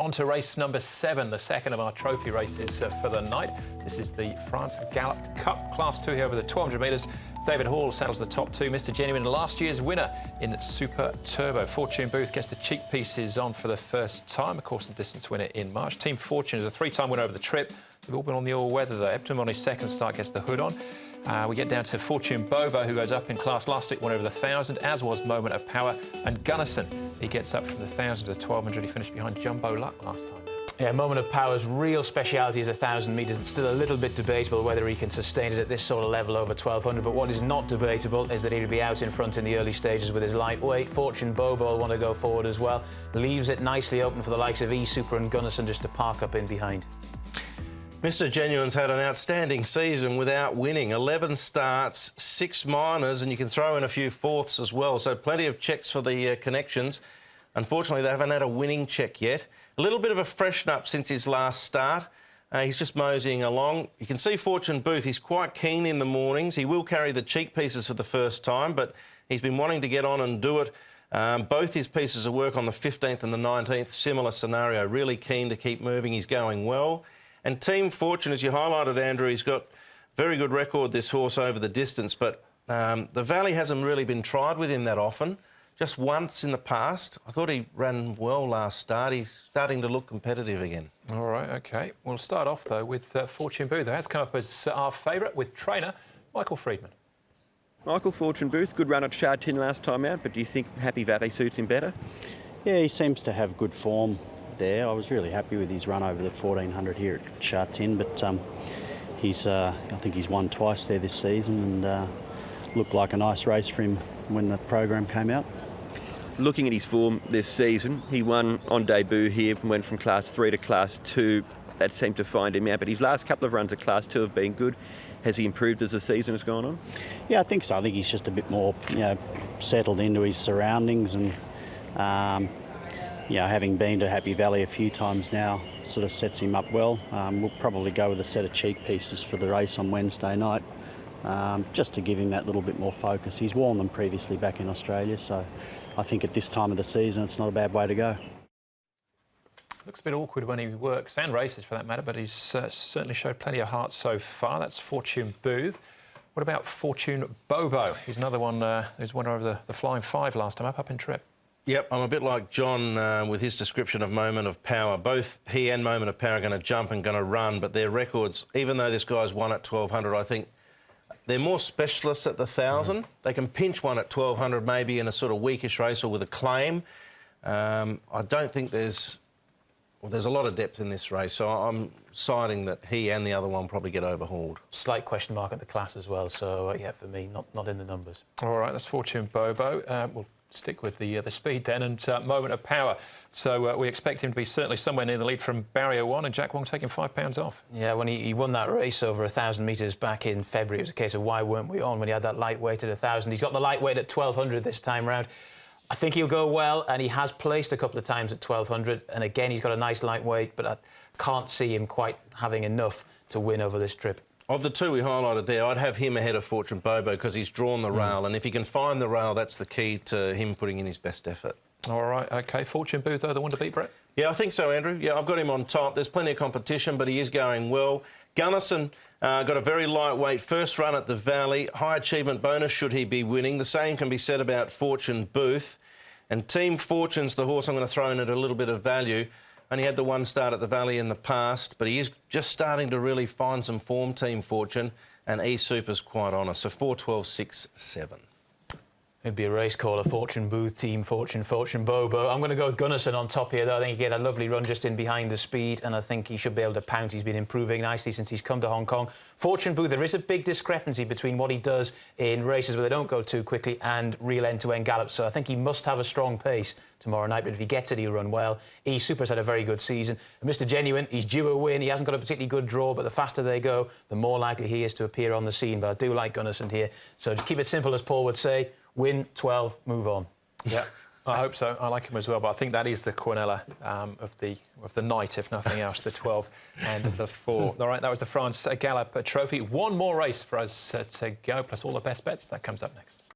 On to race number 7, the second of our trophy races for the night. This is the France Gallop Cup, Class 2 here over the 1,200 metres. David Hall saddles the top two. Mr. Genuine, last year's winner in Super Turbo. Fortune Booth gets the cheek pieces on for the first time. Of course, the distance winner in March. Team Fortune is a 3-time winner over the trip. They've all been on the all-weather though. Epton on his second start gets the hood on. We get down to Fortune Bobo, who goes up in class last week, won over the 1,000, as was Moment of Power. And Gunnison, he gets up from the 1,000 to the 1,200. He finished behind Jumbo Luck last time. Yeah, Moment of Power's real speciality is 1,000 metres. It's still a little bit debatable whether he can sustain it at this sort of level over 1,200, but what is not debatable is that he'll be out in front in the early stages with his lightweight. Fortune Bobo will want to go forward as well. Leaves it nicely open for the likes of E-Super and Gunnison just to park up in behind. Mr. Genuine's had an outstanding season without winning. 11 starts, 6 minors, and you can throw in a few fourths as well. So plenty of checks for the connections. Unfortunately, they haven't had a winning check yet. A little bit of a freshen up since his last start. He's just moseying along. You can see Fortune Booth, he's quite keen in the mornings. He will carry the cheek pieces for the first time, but he's been wanting to get on and do it. Both his pieces of work on the 15th and the 19th, similar scenario. Really keen to keep moving. He's going well. And Team Fortune, as you highlighted, Andrew, he's got a very good record, this horse, over the distance, but the Valley hasn't really been tried with him that often. Just once in the past. I thought he ran well last start. He's starting to look competitive again. All right, OK. We'll start off, though, with Fortune Booth, who has come up as our favourite with trainer Michael Freedman. Michael, Fortune Booth, good run at Shard 10 last time out, but do you think Happy Valley suits him better? Yeah, he seems to have good form there. I was really happy with his run over the 1,400 here at Shard 10, but I think he's won twice there this season and looked like a nice race for him when the program came out. Looking at his form this season, he won on debut here and went from Class 3 to Class 2. That seemed to find him out, but his last couple of runs at Class 2 have been good. Has he improved as the season has gone on? Yeah, I think so. I think he's just a bit more, settled into his surroundings and, having been to Happy Valley a few times now, sort of sets him up well. We'll probably go with a set of cheek pieces for the race on Wednesday night, just to give him that little bit more focus. He's worn them previously back in Australia, so I think at this time of the season it's not a bad way to go. Looks a bit awkward when he works, and races for that matter, but he's certainly showed plenty of heart so far. That's Fortune Booth. What about Fortune Bobo? He's another one who's won over the Flying Five last time up in Trip. Yep, I'm a bit like John with his description of Moment of Power. Both he and Moment of Power are going to jump and going to run, but their records, even though this guy's won at 1,200, I think they're more specialists at the 1,000. They can pinch one at 1,200 maybe in a sort of weakish race or with a claim. I don't think there's a lot of depth in this race, so I'm siding that he and the other one probably get overhauled. Slight question mark at the class as well, so yeah, for me, not in the numbers. All right, that's Fortune Bobo. We'll stick with the speed then, and Moment of Power. So we expect him to be certainly somewhere near the lead from Barrier 1, and Jack Wong taking £5 off. Yeah, when he won that race over 1,000 metres back in February, it was a case of why weren't we on when he had that lightweight at 1,000. He's got the lightweight at 1,200 this time round. I think he'll go well, and he has placed a couple of times at 1,200, and again, he's got a nice lightweight, but I can't see him quite having enough to win over this trip. Of the two we highlighted there, I'd have him ahead of Fortune Bobo because he's drawn the rail, and if he can find the rail, that's the key to him putting in his best effort. All right, OK. Fortune Booth, though, the one to beat, Brett? Yeah, I think so, Andrew. Yeah, I've got him on top. There's plenty of competition, but he is going well. Gunnison got a very lightweight first run at the Valley. High achievement bonus should he be winning. The same can be said about Fortune Booth. And Team Fortune's the horse I'm going to throw in at a little bit of value. Only had the one start at the Valley in the past, but he is just starting to really find some form, Team Fortune, and E-Super's quite honest. So 4, 12, 6, 7. It'd be a race caller, Fortune Booth, Team Fortune, Fortune Bobo. I'm going to go with Gunnison on top here, though. I think he get a lovely run just in behind the speed, and I think he should be able to pounce. He's been improving nicely since he's come to Hong Kong. Fortune Booth, there is a big discrepancy between what he does in races where they don't go too quickly and real end-to-end gallops, so I think he must have a strong pace tomorrow night, but if he gets it, he'll run well. E-Super's had a very good season. And Mr. Genuine, he's due a win. He hasn't got a particularly good draw, but the faster they go, the more likely he is to appear on the scene. But I do like Gunnison here. So just keep it simple, as Paul would say. Win 12, move on. Yeah, I hope so. I like him as well, but I think that is the Quinella of the night, if nothing else, the 12 and the 4. All right, that was the France Gallop Trophy. One more race for us to go, plus all the best bets. That comes up next.